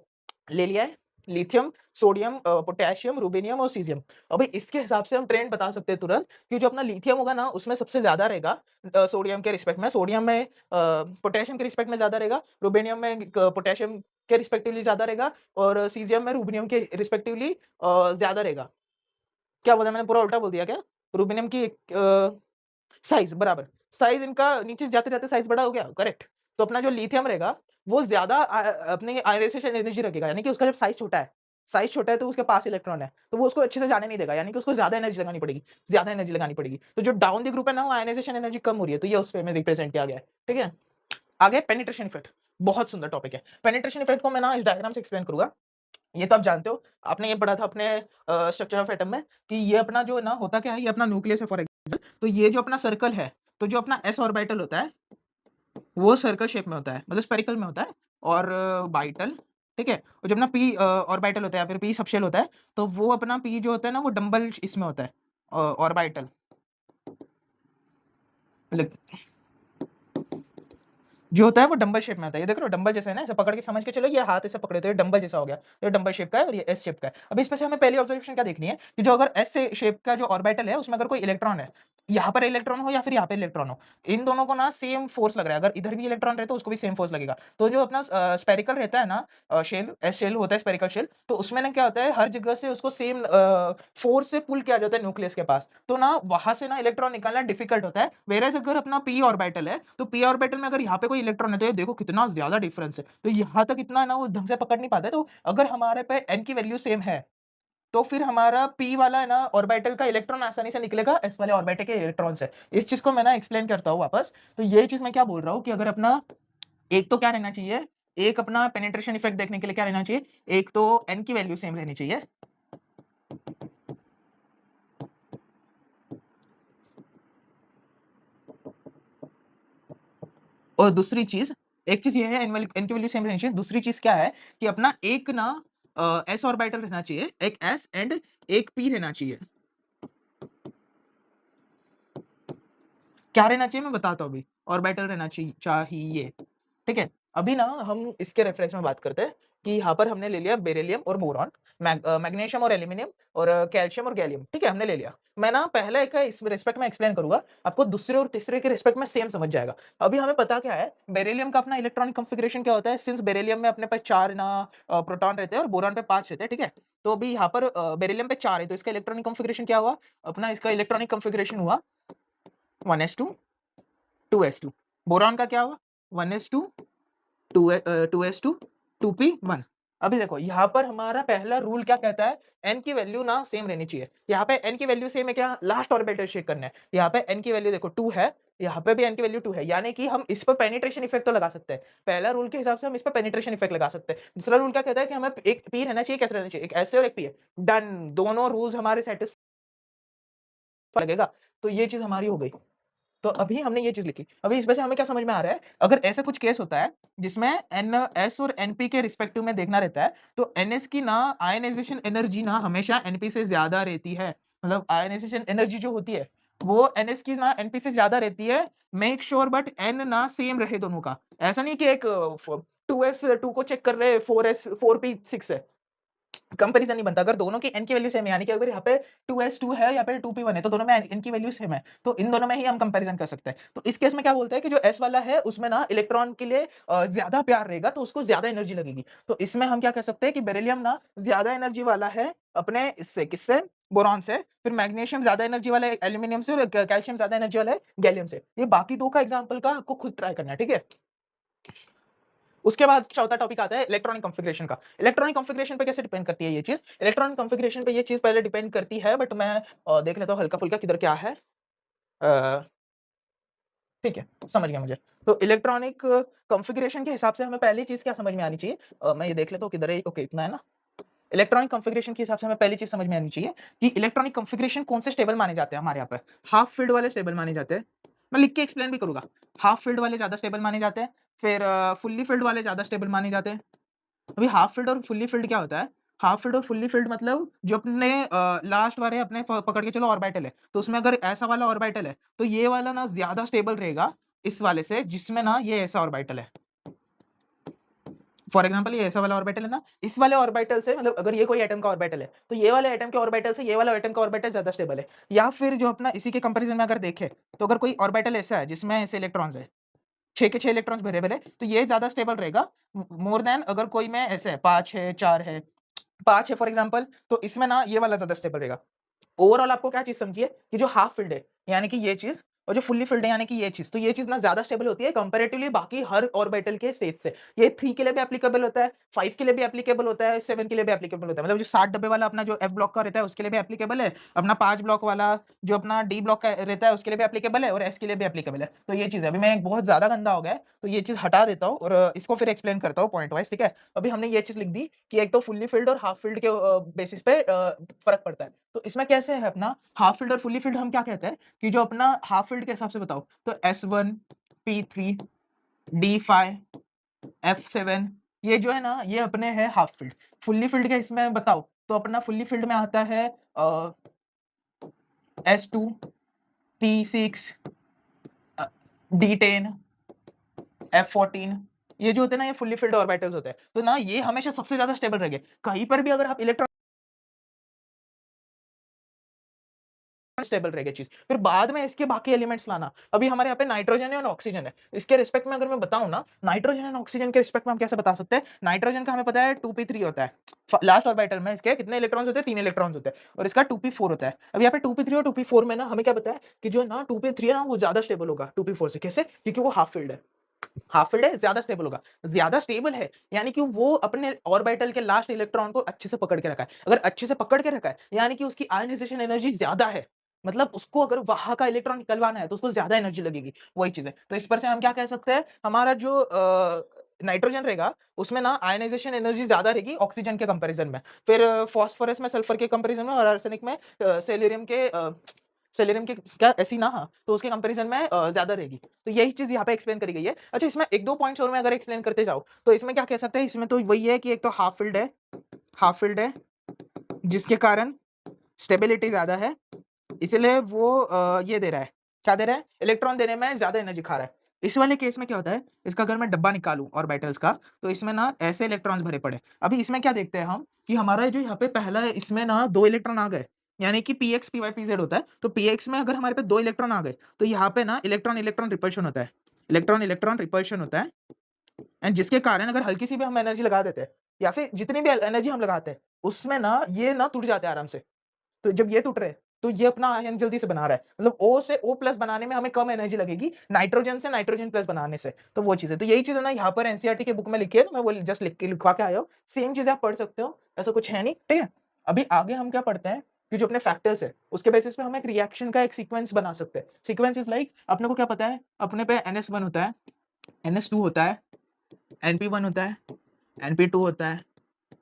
ले लिया है, लिथियम, सोडियम, पोटेशियम, रुबिडियम और सीज़ियम। अभी इसके हिसाब से हम ट्रेंड बता सकते हैं तुरंत कि जो अपना लिथियम होगा ना, उसमें सबसे ज़्यादा रहेगा सोडियम के रिस्पेक्ट में, सोडियम में पोटेशियम के रिस्पेक्ट में ज़्यादा रहेगा, रुबिडियम में पोटेशियम के रिस्पेक्टिवली ज़्यादा रहेगा और सीज़ियम में रुबिडियम के रिस्पेक्टिवली ज़्यादा रहेगा। क्या बोला मैंने, पूरा उल्टा बोल दिया क्या? रूबिनियम की साइज़ बराबर। साइज़ इनका नीचे जाते-जाते साइज़ बड़ा हो गया, करेक्ट। तो अपना जो लिथियम रहेगा, वो ज़्यादा अपने आयनाइज़ेशन एनर्जी रखेगा, यानी कि उसका जब साइज़ छोटा है तो उसके पास इलेक्ट्रॉन है, तो वो उसको अच्छे से जाने नहीं देगा, यानी कि उसको ज़्यादा एनर्जी लगानी पड़ेगी। तो जो डाउन द ग्रुप है ना, वो आयनाइज़ेशन एनर्जी कम हो रही है, तो ये उस वे में रिप्रेज़ेंट किया गया है, ठीक है? आगे पेनिट्रेशन इफेक्ट, बहुत सुंदर टॉपिक है। पेनिट्रेशन इफेक्ट को मैं ना इस डायग्राम से एक्सप्लेन करूँगा। ये तो आप जानते हो, आपने ये पढ़ा था अपने स्ट्रक्चर ऑफ एटम में कि ये अपना जो है ना, होता क्या है, ये अपना न्यूक्लियस है फॉर एग्ज़ाम्पल, तो ये जो अपना सर्कल है, तो जो अपना s ऑर्बिटल होता है, वो सर्कल शेप में होता है, मतलब स्फेरिकल में होता है और बाइटल, ठीक है? और जब अपना p ऑर्बिटल होता है या फिर p सबशेल होता है, तो वो अपना p जो होता है ना, वो डंबल इसमें होता है ऑर्बिटल। लाइक जो होता है वो डंबल शेप में आता है। ये देख रहे हो डंबल जैसा है ना, ऐसे पकड़ के समझ के चलो, ये हाथ ऐसे पकड़े तो ये डंबल जैसा हो गया। ये डंबल शेप का है और ये एस शेप का है। अब इसमें से हमें पहली ऑब्जर्वेशन क्या देखनी है कि जो अगर एस से शेप का जो ऑर्बिटल है, उसमें अगर कोई इलेक्ट्रॉन है, यहाँ पर इलेक्ट्रॉन हो या फिर यहाँ पे इलेक्ट्रॉन हो, इन दोनों को ना सेम फोर्स लग रहा है। अगर इधर भी इलेक्ट्रॉन रहे तो उसको भी सेम फोर्स लगेगा। तो जो अपना स्फेरिकल रहता है ना, शेल, एस शेल होता है स्फेरिकल शेल, तो उसमें ना क्या होता है, हर जगह से उसको सेम फोर्स से पुल किया जाता है न्यूक्लियस के पास। तो ना वहाँ से ना इलेक्ट्रॉन निकालना डिफिकल्ट होता है। व्हेयरएज़ अगर अपना p ऑर्बिटल है, तो p ऑर्बिटल में अगर यहाँ पे कोई इलेक्ट्रॉन है, तो ये देखो कितना ज़्यादा डिफरेंस है। तो यहाँ तक इतना ना वो ढंग से पकड़ नहीं पाता है। तो अगर हमारे पे n की वैल्यू सेम है, तो फिर हमारा p वाला है ना ऑर्बिटल का इलेक्ट्रॉन आसानी से निकलेगा s वाले ऑर्बिटल के इलेक्ट्रॉन से। इस चीज़ को मैं ना एक्सप्लेन करता हूँ वापस। तो ये चीज़ मैं क्या बोल रहा हूँ कि अगर अपना एक तो क्या रहना चाहिए, एक अपना पेनिट्रेशन इफेक्ट देखने के लिए क्या रहना चाहिए, एक तो n की वैल्यू सेम रहनी चाहिए। और दूसरी चीज़, एक चीज़ ये है एन की वैल्यू सेम रहनी चाहिए। दूसरी चीज़ क्या है कि अपना एक ना s ऑर्बिटल रहना चाहिए, एक s एंड एक p रहना चाहिए। क्या रहना चाहिए मैं बताता हूँ अभी, ऑर्बिटल रहना चाहिए, ठीक है? अभी ना हम इसके रेफरेंस में बात करते हैं कि यहाँ पर हमने ले लिया बेरिलियम और बोरॉन, मैग्नीशियम और एल्यूमीनियम और कैल्शियम और गैलियम, ठीक है? हमने ले लिया। मैं ना पहले एक इस रिस्पेक्ट में एक्सप्लेन करूँगा, आपको दूसरे और तीसरे के रिस्पेक्ट में सेम समझ जाएगा। अभी हमें पता क्या है, बेरिलियम का अपना इलेक्ट्रॉनिक कॉन्फ़िगरेशन क्या होता है, सिंस बेरिलियम में अपने पास 4 ना प्रोटॉन रहते हैं और बोरॉन पे 5 रहते हैं, ठीक है? तो अभी यहाँ पर बेरिलियम पे 4 है, तो इसका इलेक्ट्रॉनिक कॉन्फ़िगरेशन क्या हुआ? अपना इसका इलेक्ट्रॉनिक कॉन्फ़िगरेशन हुआ 1s2 2s2। बोरॉन का क्या हुआ 1s2 2s2 2p1। अभी देखो यहाँ पर हमारा पहला रूल क्या कहता है, n की वैल्यू ना सेम रहनी चाहिए। यहाँ पे n की वैल्यू सेम है क्या, लास्ट ऑर्बिटल चेक करना है। यहाँ पे n की वैल्यू देखो 2 है, यहाँ पे भी n की वैल्यू 2 है, यानी कि हम इस पर पेनिट्रेशन इफेक्ट तो लगा सकते हैं। पहला रूल के हिसाब से हम इस पर पेनिट्रेशन इफेक्ट लगा सकते हैं। दूसरा रूल क्या कहता है कि हमें एक p रहना चाहिए, कैसे रहना चाहिए, एक ऐसे और एक p है। डन, दोनों रूल्स हमारे सेटिस्फाई लगेगा, तो ये चीज हमारी हो गई। तो अभी हमने ये चीज़ लिखी। अभी इसमें से हमें क्या समझ में आ रहा है, अगर ऐसा कुछ केस होता है जिसमें एनएस और एनपी के रिस्पेक्टिव में देखना रहता है, तो एनएस की ना आयनाइजेशन एनर्जी ना हमेशा एनपी से ज़्यादा रहती है। मतलब आयनाइजेशन एनर्जी जो होती है, वो एनएस की ना एनपी से ज़्यादा रहती है। मेक श्योर बट एन ना सेम रहे दोनों का। ऐसा नहीं कि एक 2s2 को चेक कर रहे हैं, 4p6 है। कंपैरिजन नहीं बनता। अगर दोनों की n की वैल्यू सेम है, यानी कि अगर यहाँ पे 2s2 है, यहाँ पे 2p1 है, तो दोनों में n की वैल्यू सेम है, तो इन दोनों में ही हम कंपैरिजन कर सकते हैं। तो इस केस में क्या बोलते हैं कि जो s वाला है उसमें ना इलेक्ट्रॉन के लिए ज्यादा प्यार रहेगा, तो उसको ज्यादा एनर्जी लगेगी। तो इसमें हम क्या कह सकते हैं कि बेरिलियम ना ज्यादा एनर्जी वाला है अपने इससे, किससे, बोरॉन से। फिर मैग्नीशियम ज्यादा एनर्जी वाला है एल्यूमिनियम से, और कैल्शियम ज्यादा एनर्जी वाला है गैलियम से। ये बाकी दो का एग्जाम्पल का आपको खुद ट्राई करना है, ठीक है। उसके बाद चौथा टॉपिक आता है इलेक्ट्रॉनिक कॉन्फ़िगरेशन का। इलेक्ट्रॉनिक कॉन्फ़िगरेशन पे कैसे डिपेंड करती है ये चीज़? इलेक्ट्रॉनिक कॉन्फ़िगरेशन पे ये चीज़ पहले डिपेंड करती है, बट मैं देख लेता हूँ हल्का-फुल्का किधर क्या है। अ, ठीक है, समझ गया मुझे। तो इलेक्ट्रॉनिक कॉन्फ़िगरेशन के हिसाब से हमें पहली चीज़ क्या समझ में आनी चाहिए, मैं ये देख लेता हूँ किधर है। ओके, इतना है ना। इलेक्ट्रॉनिक कॉन्फ़िगरेशन के हिसाब से हमें पहली चीज़ समझ में आनी चाहिए कि इलेक्ट्रॉनिक कॉन्फ़िगरेशन कौन से स्टेबल माने जाते हैं हमारे यहाँ पे। हाफ फ़ील्ड वाले स्टेबल माने जाते हैं। मैं लिख के एक्सप्लेन भी करूँगा। हाफ फ़ील्ड वाले ज़्यादा स्टेबल माने जाते हैं, फिर फुल्ली फ़ील्ड वाले ज़्यादा स्टेबल माने जाते हैं। अभी हाफ फ़ील्ड और फुल्ली फ़ील्ड क्या होता है? हाफ फ़ील्ड और फुल्ली फ़ील्ड मतलब जो अपने लास्ट वाले अपने पकड़ के चलो ऑर्बिटल है, तो उसमें अगर ऐसा वाला ऑर्बिटल है, तो ये वाला ना ज़्यादा स्टेबल रहेगा इस वाले से, जिसमें ना ये ऐसा ऑर्बिटल है। फॉर एग्ज़ाम्पल ये ऐसा वाला ऑर्बिटल है ना, इस वाले ऑर्बिटल से, मतलब अगर ये कोई एटम का ऑर्बिटल है, तो ये वाले एटम के ऑर्बिटल से ये वाला एटम का ऑर्बिटल ज़्यादा स्टेबल है। या फिर जो अपना इसी के कंपैरिज़न में अगर देखें, तो अगर कोई ऑर्बिटल ऐसा है जिसमें ऐसे इलेक्ट्रॉन्स है, 6 के 6 इलेक्ट्रॉन्स भरे-भरे, तो ये ज़्यादा स्टेबल रहेगा मोर दैन अगर कोई में ऐसे है 5 है, 4 है। 5 है फॉर एग्ज़ाम्पल, तो इसमें ना ये वाला ज़्यादा स्टेबल रहेगा। ओवरऑल आपको क्या चीज़ समझिए कि जो हाफ फ़ील्ड है, यानी कि ये चीज़, और जो फुल्ली फ़ील्ड है यानी कि ये चीज़, तो ये चीज़ ना ज़्यादा स्टेबल होती है कंपैरेटिवली बाकी हर ऑर्बिटल के स्टेज से। ये 3 के लिए भी एप्लीकेबल होता है, 5 के लिए भी एप्लीकेबल होता है, 7 के लिए भी एप्लीकेबल होता है। मतलब जो 7 डब्बे वाला अपना जो F ब्लॉक का रहता है उसके लिए भी एप्लीकेबल है, अपना 5 ब्लॉक वाला जो अपना D ब्लॉक का रहता है उसके लिए भी एप्लीकेबल है, और S के लिए भी एप्लीकेबल है। तो ये चीज़ है। अभी मैं बहुत ज़्यादा गंदा हो गया है, तो ये चीज़ हटा देता हूँ और इसको फिर एक्सप्लेन करता हूँ पॉइंट वाइज़, ठीक है? अभी हमने ये चीज़ लिख दी कि एक तो फुल्ली फ़ील्ड और हाफ फ़ील्ड के बेसिस पे फ़र्क पड़ता है। तो इसमें कैसे है अपना हाफ फ़ील्ड और फुल्ली फ़ील्ड, हम क्या कहते हैं कि जो अपना हाफ फ़ील्ड के हिसाब से बताओ, तो S1, P3, D5, F7, ये जो है ना ये अपने हैं हाफ फ़ील्ड। फुल्ली फ़ील्ड के इसमें बताओ, तो अपना फुल्ली फ़ील्ड में आता है S2, P6, अ, D10, F14, ये जो होते हैं ना ये फुल्ली फ़ील्ड ऑर्बिटल्स होते हैं। तो ना ये हमेशा सबसे ज़्यादा स्टेबल रहेंगे। कहीं पर भी अगर आप इलेक्ट्रॉन स्टेबल रहेगा चीज़। फिर बाद में इसके बाकी एलिमेंट्स लाना। अभी हमारे यहाँ पे नाइट्रोजन है और ऑक्सीजन है। इसके रिस्पेक्ट में अगर मैं बताऊँ ना, नाइट्रोजन एंड ऑक्सीजन के रिस्पेक्ट में हम कैसे बता सकते हैं? नाइट्रोजन का हमें पता है 2p3 होता है। लास्ट ऑर्बिटल में इसके कितने इलेक्ट्रॉन्स होते हैं? 3 इलेक्ट्रॉन्स होते हैं, और इसका 2p4 होता है। अब यहाँ पे 2p3 और 2p4 में ना हमें क्या पता है कि जो ना 2p3 है ना वो ज़्यादा स्टेबल होगा 2p4 से। कैसे? क्योंकि वो हाफ फ़ील्ड है। हाफ फ़ील्ड है, ज़्यादा स्टेबल होगा। ज़्यादा स्टेबल है, यानी कि वो अपने ऑर्बिटल के लास्ट इलेक्ट्रॉन को अच्छे से पकड़ के रखा है। अगर अच्छे से पकड़ के रखा है, यानी कि उसकी आयनाइज़ेशन एनर्जी ज़्यादा है। मतलब उसको अगर वहाँ का इलेक्ट्रॉन निकलवाना है, तो उसको ज़्यादा एनर्जी लगेगी, वही चीज़ है। तो इस पर से हम क्या कह सकते हैं, हमारा जो नाइट्रोजन रहेगा, उसमें ना आयनाइज़ेशन एनर्जी ज़्यादा रहेगी ऑक्सीजन के कंपैरिज़न में। फिर फास्फोरस में सल्फर के कंपैरिज़न में, और आर्सेनिक में सेलेनियम के क्या ऐसी ना, हाँ, तो उसके कंपैरिज़न में ज़्यादा रहेगी। तो यही चीज़ यहाँ पे एक्सप्लेन करी गई है। अच्छा, इसमें 1-2 पॉइंट्स और मैं अगर एक्सप्लेन करते जाऊँ, तो इसमें क्या कह सकते हैं, इसमें तो वही है कि एक तो हाफ फ़ील्ड है, जिसके कारण स्टेबिलिटी ज़्यादा है, इसलिए वो ये दे रहा है, क्या दे रहा है? इलेक्ट्रॉन देने में ज़्यादा एनर्जी खा रहा है। इस वाले केस में क्या होता है, इसका अगर मैं डब्बा निकालूँ ऑर्बिटल्स का, तो इसमें ना ऐसे इलेक्ट्रॉन्स भरे पड़े हैं। अभी इसमें क्या देखते हैं हम कि हमारा जो यहाँ पे पहला है, इसमें ना 2 इलेक्ट्रॉन आ गए, यानी कि px, py, pz होता है। तो px में अगर हमारे पे 2 इलेक्ट्रॉन आ गए, तो यहाँ पे ना इलेक्ट्रॉन-इलेक्ट्रॉन रिपल्शन होता है। इलेक्ट्रॉन-इलेक्ट्रॉन रिपल्शन होता है, एंड जिसके कारण अगर हल्की सी भी हम एनर्जी लगा देते हैं, या फिर जितनी भी एनर्जी हम लगाते हैं, उसमें ना ये ना टूट जाते हैं आराम से। तो जब ये टूट रहे हैं, तो ये अपना आयन जल्दी से बना रहा है। मतलब O से O प्लस बनाने में हमें कम एनर्जी लगेगी, नाइट्रोजन से नाइट्रोजन प्लस बनाने से, तो वो चीज़ है। तो यही चीज़ है ना यहाँ पर एनसीईआरटी के बुक में लिखी है, तो मैं वो जस्ट लिखवा के आया हूँ। सेम चीज़ें आप पढ़ सकते हो, ऐसा कुछ है नहीं, ठीक है? अभी आगे हम क्या पढ़ते हैं कि जो अपने फैक्टर्स है, उसके बेसिस पे हम एक रिएक्शन का एक सीक्वेंस बना सकते हैं। सीक्वेंस इज़ लाइक अपने को क्या पता है, अपने पे NS1 होता है, NS2 होता है, NP1 होता है, NP2 होता है,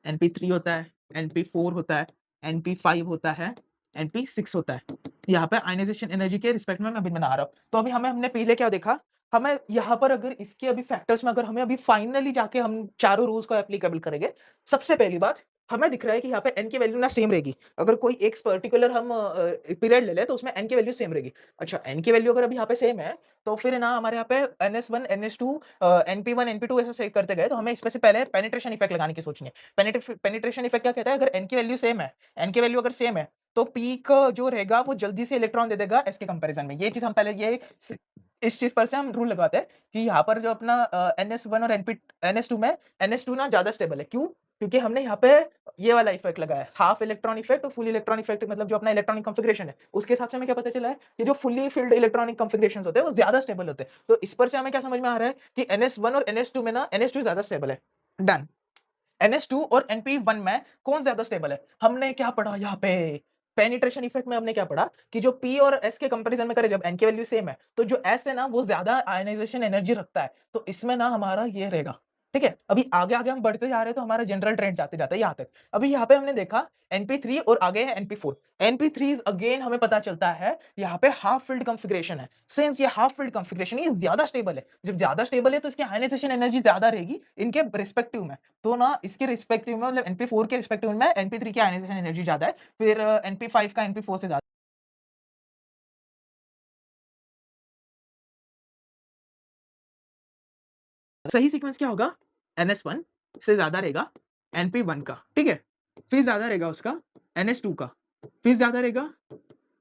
NP3 होता है, NP4 होता है, NP5 होता है, NP6 होता है। यहाँ पे आयनाइज़ेशन एनर्जी के रिस्पेक्ट में मैं अभी बना रहा हूँ। तो अभी हमने पहले क्या देखा, हमें यहाँ पर अगर इसके अभी फैक्टर्स में अगर हमें अभी फाइनली जाके हम चारों रूल्स को एप्लीकेबल करेंगे, सबसे पहली बात हमें दिख रहा है कि यहाँ पे n की वैल्यू ना सेम रहेगी। अगर कोई एक पर्टिकुलर हम पीरियड ले लें तो उसमें n की वैल्यू सेम रहेगी। अच्छा, n की वैल्यू अगर अभी यहाँ पे सेम है, तो फिर ना हमारे यहाँ पे NS1, NS2 NP1, NP2 ऐसे से करते गए, तो हमें इसमें से पहले पेनिट्रेशन इफेक्ट लगाने की सोचनी है। पेनिट्रेशन इफेक्ट क्या कहता है, अगर n की वैल्यू सेम है, n की वैल्यू अगर सेम है, तो पी का जो रहेगा वो जल्दी से इलेक्ट्रॉन दे देगा s के कंपैरिजन में। ये चीज़ हम पहले ये स इस चीज़ पर से हम रूल लगाते हैं कि यहाँ पर जो अपना NS1 और NS2 में NS2 ना ज़्यादा स्टेबल है। क्यों? क्योंकि हमने यहाँ पे ये वाला इफेक्ट लगाया है, हाफ इलेक्ट्रॉन इफेक्ट और फुल इलेक्ट्रॉन इफेक्ट, मतलब जो अपना इलेक्ट्रॉनिक कॉन्फ़िगरेशन है, उसके हिसाब से हमें क्या पता चला है कि जो फुल्ली फिल्ड इलेक्ट्रॉनिक कॉन्फ़िगरेशंस होते हैं, वो ज़्यादा स्टेबल होते हैं। तो इस पर से हमें क्या समझ में आ रहा है कि NS1 और NS2 में ना NS2 ज़्यादा स्टेबल है। डन। NH2 और NP1 में कौन ज़्यादा स्टेबल है? हमने क्या पढ़ा यहाँ पे? पेनिट्रेशन इफेक्ट में हमने क्या पढ़ा कि जो P और S के कंपैरिजन में करें, जब N की वैल्यू सेम है, तो जो S है ना वो ज़्यादा आयनाइज़ेशन एनर्जी रखता है। तो इसमें ना हमारा ये रहेगा, ठीक है? अभी आगे-आगे हम बढ़ते जा रहे हैं, तो हमारा जनरल ट्रेंड जाते-जाते यहाँ तक। अभी यहाँ पे हमने देखा NP3 और आगे है NP4। NP3 अगेन हमें पता चलता है यहाँ पे हाफ फ़ील्ड कॉन्फ़िगरेशन है। सिंस ये हाफ फ़ील्ड कॉन्फ़िगरेशन है, ये ज़्यादा स्टेबल है। जब ज़्यादा स्टेबल है तो इसकी आयनाइज़ेशन एनर्जी ज़्यादा रहेगी इनके रिस्पेक्टिव में। तो ना इसके रिस्पेक्टिव में, मतलब NP4 के रिस्पेक्टिव में NP3 की आयनाइज़ेशन एनर्जी ज़्यादा है, फिर NP5 का NP4 से ज़्यादा। सही सीक्वेंस क्या होगा? NS1 से ज़्यादा रहेगा NP1 का, ठीक है? फिर ज़्यादा रहेगा उसका NS2 का, फिर ज़्यादा रहेगा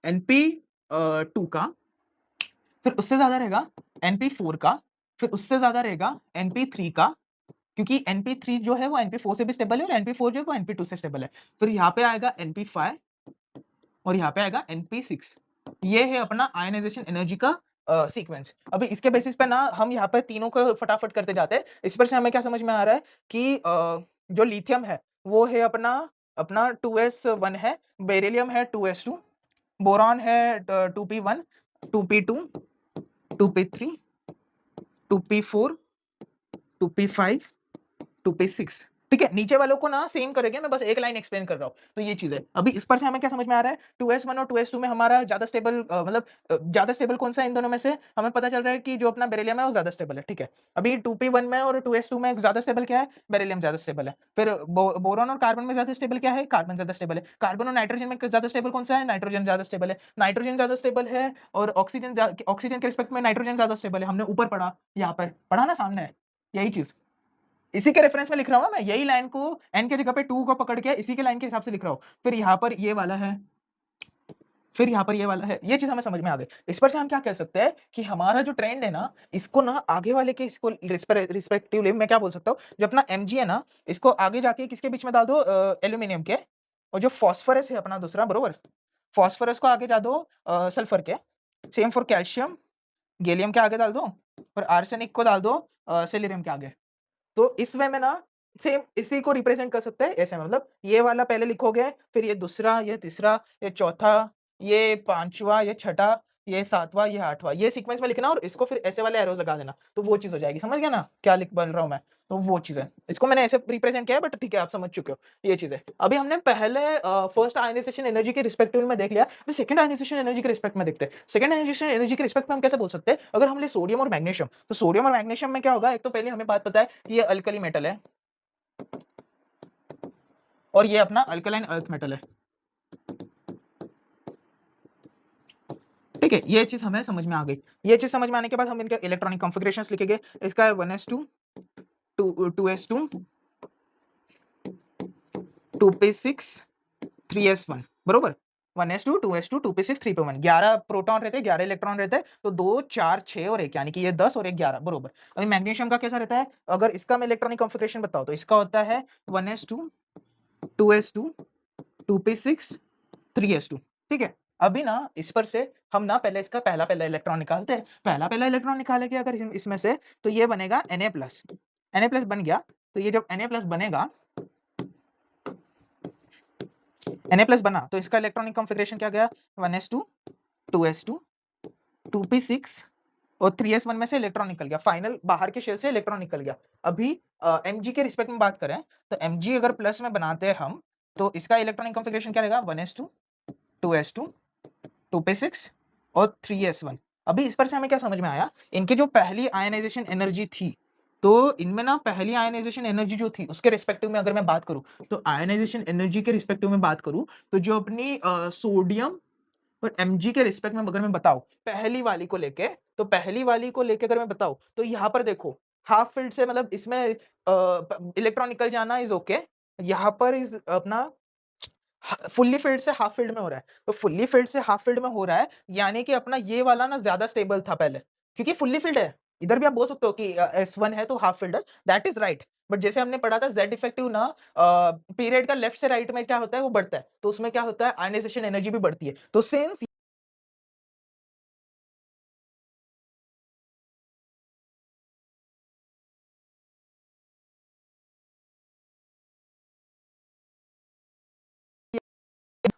NP 2 का, फिर उससे ज़्यादा रहेगा NP4 का, फिर उससे ज़्यादा रहेगा NP3 का, क्योंकि NP3 जो है वो NP4 से भी स्टेबल है और NP4 जो है वो NP2 से स्टेबल है। फिर यहाँ पे आएगा NP5 और यहाँ पे आएगा NP6। ये है अपना आयनाइज़ेशन एनर्जी का सीक्वेंस। अभी इसके बेसिस पे ना हम यहाँ पे तीनों को फटाफट करते जाते हैं। इस पर से हमें क्या समझ में आ रहा है कि जो लिथियम है वो है अपना अपना 2s1 है, बेरिलियम है 2s2, बोरॉन है 2p1, 2p2, 2p3, 2p4, 2p5, 2p6, ठीक है? नीचे वालों को ना सेम करेंगे, मैं बस एक लाइन एक्सप्लेन कर रहा हूँ। तो ये चीज़ है। अभी इस पर से हमें क्या समझ में आ रहा है, 2s1 और 2s2 में हमारा ज़्यादा स्टेबल मतलब ज़्यादा स्टेबल कौन-सा है इन दोनों में से? हमें पता चल रहा है कि जो अपना बेरिलियम है वो ज़्यादा स्टेबल है, ठीक है? अभी 2p1 में और 2s2 में ज़्यादा स्टेबल क्या है? बेरिलियम ज़्यादा स्टेबल है। फिर बोरॉन और कार्बन में ज़्यादा स्टेबल क्या है? कार्बन ज़्यादा स्टेबल है। कार्बन और नाइट्रोजन में ज़्यादा स्टेबल कौन-सा है? नाइट्रोजन ज़्यादा स्टेबल है। नाइट्रोजन ज़्यादा स्टेबल है और ऑक्सीजन के रिस्पेक्ट में नाइट्रोजन ज़्यादा स्टेबल है। हमने ऊपर पढ़ा, यहाँ पर पढ़ा ना सामने? यही चीज़। इसी के रेफरेंस में लिख रहा हूँ मैं, यही लाइन को n की जगह पे 2 को पकड़ के इसी के लाइन के हिसाब से लिख रहा हूँ। फिर यहाँ पर ये वाला है, फिर यहाँ पर ये वाला है, ये चीज़ हमें समझ में आ गई। इस पर से हम क्या कह सकते हैं कि हमारा जो ट्रेंड है ना, इसको ना आगे वाले के इसको रिस्पेक्टिवली मैं क्या बोल सकता हूँ, जो अपना Mg है ना, इसको आगे जाके किसके बीच में डाल दो एल्यूमीनियम के, और जो फास्फोरस है अपना दूसरा, बरोबर? फास्फोरस को आगे जा दो सल्फर के, सेम फॉर कैल्शियम, गैलियम के आगे डाल दो और आर्सेनिक को डाल दो सिलिरियम के आगे। तो इस वे में ना सेम इसी को रिप्रेजेंट कर सकते हैं ऐसे में, मतलब ये वाला पहले लिखोगे, फिर ये दूसरा, ये तीसरा, ये चौथा, ये पाँचवाँ, ये छठा, ये सातवाँ, ये आठवाँ, ये सीक्वेंस में लिखना और इसको फिर ऐसे वाले एरोज़ लगा देना, तो वो चीज़ हो जाएगी। समझ गया ना क्या लिख बोल रहा हूँ मैं? तो वो चीज़ है। इसको मैंने ऐसे रिप्रेजेंट किया है, बट ठीक है, आप समझ चुके हो, ये चीज़ है। अभी हमने पहले फर्स्ट आयनाइज़ेशन एनर्जी के रिस्पेक्टिव में देख लिया, अभी सेकंड आयनाइज़ेशन एनर्जी के रिस्पेक्ट में देखते हैं। सेकंड आयनाइज़ेशन एनर्जी के रिस्पेक्ट में हम कैसे बोल सकते हैं? अगर हम ले सोडियम और मैग्नीशियम, तो सोडियम और मैग्नीशियम में क्या होगा? एक तो पहले हमें बात पता है कि ये अल्कली मेटल है और ये अपना अल्कलाइन अर्थ मेटल है। ठीक है? ये चीज़ हमें समझ में आ गई। ये चीज़ समझ में आने के बाद हम इनके इलेक्ट्रॉनिक कॉन्फ़िगरेशंस लिखेंगे। इसका है 1s2, 2s2, 2p6, 3s1, बरोबर? 1s2, 2s2, 2p6, 3p1, 11 proton रहते हैं, 11 इलेक्ट्रॉन रहते हैं, तो 2, 4, 6 और 1, यानी कि ये 10 और 1 11, बरोबर। अभी मैग्नीशियम का कैसा रहता है? अगर इसका मैं इलेक्ट्रॉनिक कॉन्फ़िगरेशन बताऊँ, तो इसका होता है 1s2, 2s2, 2p6, 3s2, ठीक है? अभी ना इस पर से हम ना पहले इसका पहला-पहला इलेक्ट्रॉन निकालते हैं। पहला-पहला इलेक्ट्रॉन निकालेंगे अगर इसमें से तो ये बनेगा Na+। Na+ बन गया, तो ये जब Na+ बनेगा, Na+ बना तो इसका इलेक्ट्रॉनिक कॉन्फ़िगरेशन क्या गया 1s2 2s2 2p6 और 3s1 में से इलेक्ट्रॉन निकल गया। फाइनल बाहर के शेल से इलेक्ट्रॉन निकल गया। अभी Mg के रिस्पेक्ट में बात करें तो Mg अगर प्लस में बनाते हैं हम तो इसका इलेक्ट्रॉनिक कॉन्फ़िगरेशन क्या रहेगा 1s2 2s2 2p6 और 3s1। अभी इस पर से हमें क्या समझ में आया, इनकी जो पहली आयनाइजेशन एनर्जी थी, तो इनमें ना पहली आयनाइजेशन एनर्जी जो थी उसके रिस्पेक्टिव में अगर मैं बात करूँ, तो आयनाइजेशन एनर्जी के रिस्पेक्टिव में बात करूँ, तो जो अपनी सोडियम और Mg के रिस्पेक्ट में अगर मैं बताऊँ, पहली वाली को लेके अगर मैं बताऊँ, तो यहाँ पर देखो हाफ फील्ड से मतलब इसमें इलेक्ट्रॉन निकल जाना इज़ ओके। यहाँ पर इज़ अपना फुल्ली फिल्ड से हाफ फील्ड में हो रहा है। तो फुल्ली फिल्ड से हाफ फील्ड में हो रहा है, यानी कि अपना ये वाला ना ज़्यादा स्टेबल था पहले, क्योंकि फुल्ली फिल्ड है। इधर भी आप बोल सकते हो कि S1 है तो हाफ फील्ड है, दैट इज़ राइट। बट जैसे हमने पढ़ा था Z इफेक्टिव ना पीरियड का लेफ्ट से राइट में क्या होता है वो बढ़ता है। तो उसमें क्या होता है आयनाइजेशन एनर्जी भी बढ़ती है। तो सिंस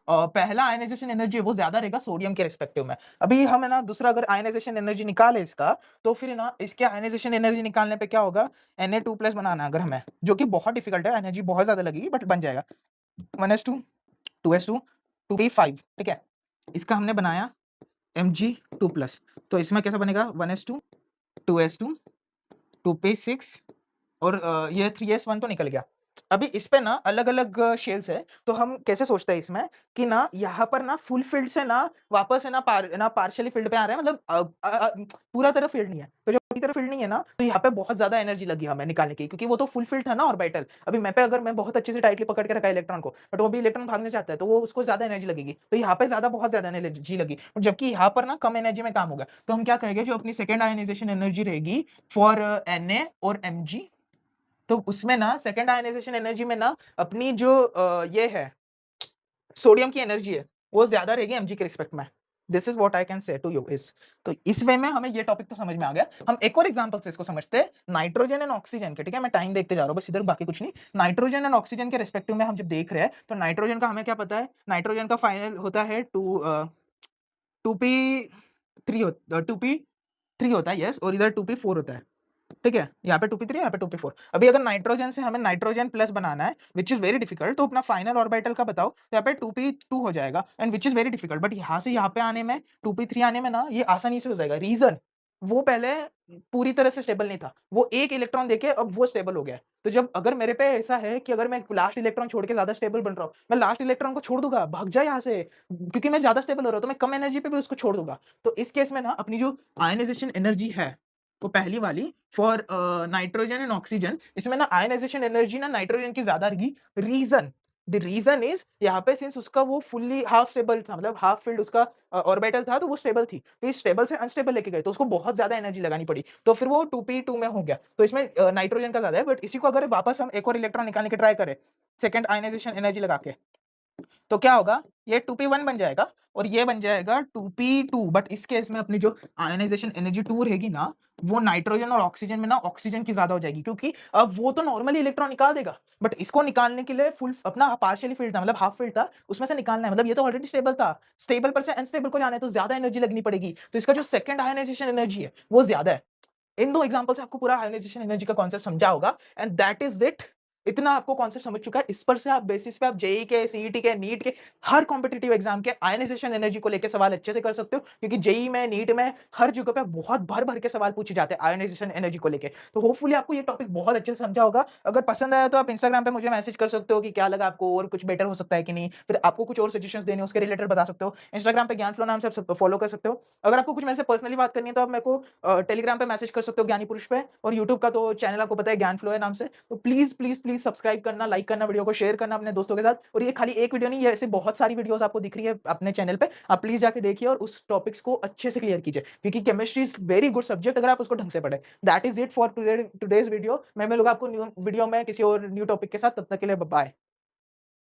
पहला आयनाइजेशन एनर्जी है वो ज़्यादा रहेगा सोडियम के रिस्पेक्टिव में। अभी हम है ना दूसरा अगर आयनाइजेशन एनर्जी निकाले इसका, तो फिर ना इसके आयनाइजेशन एनर्जी निकालने पे क्या होगा Na2+ बनाना है अगर हमें, जो कि बहुत डिफिकल्ट है, एनर्जी बहुत ज़्यादा लगेगी बट बन जाएगा। 1s2 2s2 2p5 ठीक है। इसका हमने बनाया Mg2+, तो इसमें कैसा बनेगा 1s2 2s2 2p6 और ये 3s1 तो निकल गया। अभी इस पे ना अलग-अलग शेल्स है, तो हम कैसे सोचते हैं इसमें कि ना यहाँ पर ना फुल फील्ड से ना वापस है ना पार्शियली फील्ड पे आ रहे हैं, मतलब पूरा तरह फील्ड नहीं है। तो जब पूरी तरह फील्ड नहीं है ना, तो यहाँ पे बहुत ज़्यादा एनर्जी लगी हमें निकालने की, क्योंकि वो तो फुल फील्ड था ना ऑर्बिटल। अभी मैं पे अगर मैं बहुत अच्छे से टाइटली पकड़ के रखा है इलेक्ट्रॉन को, बट वो भी इलेक्ट्रॉन भागना चाहता है, तो वो उसको ज़्यादा एनर्जी लगेगी। तो यहाँ पे बहुत ज़्यादा एनर्जी लगी, जबकि यहाँ पर ना कम एनर्जी में काम होगा। तो हम क्या कहेंगे, जो अपनी सेकंड आयनाइजेशन एनर्जी रहेगी फॉर Na और Mg, तो उसमें ना सेकंड आयनाइजेशन एनर्जी में ना अपनी जो ये है सोडियम की एनर्जी है, वो ज़्यादा रहेगी Mg के रिस्पेक्ट में। This is what I can say to you is, तो इस वे में हमें ये टॉपिक तो समझ में आ गया। हम एक और एग्जांपल से इसको समझते हैं, नाइट्रोजन एंड ऑक्सीजन के, ठीक है? मैं टाइम देखते जा रहा हूँ बस इधर, बाकी कुछ नहीं। नाइट्रोजन एंड ऑक्सीजन के रिस्पेक्टिव में हम जब देख रहे हैं, तो नाइट्रोजन का हमें क्या पता है? नाइट्रोजन का फाइनल होता है 2p3 होता है, यस, और इधर 2p4 होता है। ठीक है? यहाँ पे 2p3 यहाँ पे 2p4। अभी अगर नाइट्रोजन से हमें नाइट्रोजन प्लस बनाना है, व्हिच इज़ वेरी डिफिकल्ट, तो अपना फाइनल ऑर्बिटल का बताओ, तो यहाँ पे 2p2 हो जाएगा and which is very difficult, but यहाँ से यहाँ पे आने में 2p3 आने में ना ये आसानी से हो जाएगा। रीज़न, वो पहले पूरी तरह से स्टेबल नहीं था। वो एक इलेक्ट्रॉन देके अब वो स्टेबल हो गया है। तो जब अगर मेरे पे ऐसा है कि अगर मैं लास्ट इलेक्ट्रॉन छोड़ के ज़्यादा स्टेबल बन रहा हूँ, मैं लास्ट इलेक्ट्रॉन को छोड़ दूँगा, भाग जा यहाँ से, क्योंकि मैं ज़्यादा स्टेबल हो रहा हूँ, तो मैं कम एनर्जी पे भी उसको छोड़ दूँगा। तो इस केस में ना अपनी जो आयनाइजेशन एनर्जी है, वो पहली वाली फॉर नाइट्रोजन एंड ऑक्सीजन, इसमें ना आयनाइजेशन एनर्जी ना नाइट्रोजन की ज़्यादा रहेगी। रीज़न, द रीज़न इज़ यहाँ पे सिंस उसका वो फुल्ली हाफ स्टेबल था, मतलब हाफ फील्ड उसका ऑर्बिटल था, तो वो स्टेबल थी। तो इस स्टेबल से अनस्टेबल लेके गए, तो उसको बहुत ज़्यादा एनर्जी लगानी पड़ी। तो फिर वो 2p2 में हो गया। तो इसमें नाइट्रोजन का ज़्यादा है, बट इसी को अगर वापस हम एक और इलेक्ट्रॉन निकालने की ट्राई करें, सेकंड आयनाइजेशन एनर्जी लगा के, तो क्या होगा, ये 2p1 बन जाएगा और ये बन जाएगा 2p2, बट इस केस में अपनी जो आयनाइजेशन एनर्जी 2 रहेगी ना, वो नाइट्रोजन और ऑक्सीजन में ना ऑक्सीजन की ज्यादा हो जाएगी, क्योंकि अब वो तो नॉर्मली इलेक्ट्रॉन निकाल देगा, बट इसको निकालने के लिए फुल अपना पार्शियली फील्ड था, मतलब हाफ फील्ड था, उसमें से निकालना है, मतलब ये तो ऑलरेडी स्टेबल था, स्टेबल पर से अनस्टेबल को जाना है तो ज्यादा एनर्जी लगनी पड़ेगी, तो इसका जो सेकंड आयनाइजेशन एनर्जी है वो ज्यादा है। इन 2 एग्जांपल से आपको पूरा आयनाइजेशन एनर्जी का कांसेप्ट समझा होगा एंड दैट इज़ इट। इतना आपको कांसेप्ट समझ चुका है, इस पर से आप बेसिस पे आप जेईई के, सीईटी के, नीट के हर कॉम्पिटिटिव एग्जाम के आयनाइजेशन एनर्जी को लेके सवाल अच्छे से कर सकते हो, क्योंकि जेईई में, नीट में हर जगह पे बहुत भर-भर के सवाल पूछे जाते हैं आयनाइजेशन एनर्जी को लेके। तो होपफुली आपको ये टॉपिक बहुत अच्छे से समझा होगा। अगर पसंद आया तो आप इंस्टाग्राम पे मुझे मैसेज कर सकते हो कि क्या लगा आपको और कुछ बेटर हो सकता है कि नहीं। फिर आपको कुछ और सजेशंस देने हो उसके रिलेटेड बता सकते हो। इंस्टाग्राम पे ज्ञान फ्लो नाम से आप सब फॉलो कर सकते हो। अगर आपको कुछ मेरे से पर्सनली बात करनी है तो आप मेरे को टेलीग्राम पे मैसेज कर सकते हो ज्ञानी पुरुष पे, और यूट्यूब का तो चैनल आपको पता है ज्ञान फ्लो है नाम से। तो प्लीज़ सब्सक्राइब करना, लाइक करना, वीडियो को शेयर करना अपने दोस्तों के साथ। और ये खाली एक वीडियो नहीं, ये ऐसे बहुत सारी वीडियोज़ आपको दिख रही है अपने चैनल पे। आप प्लीज़ जाके देखिए और उस टॉपिक्स को अच्छे से क्लियर कीजिए, क्योंकि chemistry is very good subject अगर आप उसको ढंग से पढ़ें। That is it for today's video. मैं मिलूँगा आपको न्यू वीडियो में किसी और न्यू टॉपिक के साथ, तब तक के लिए बाय।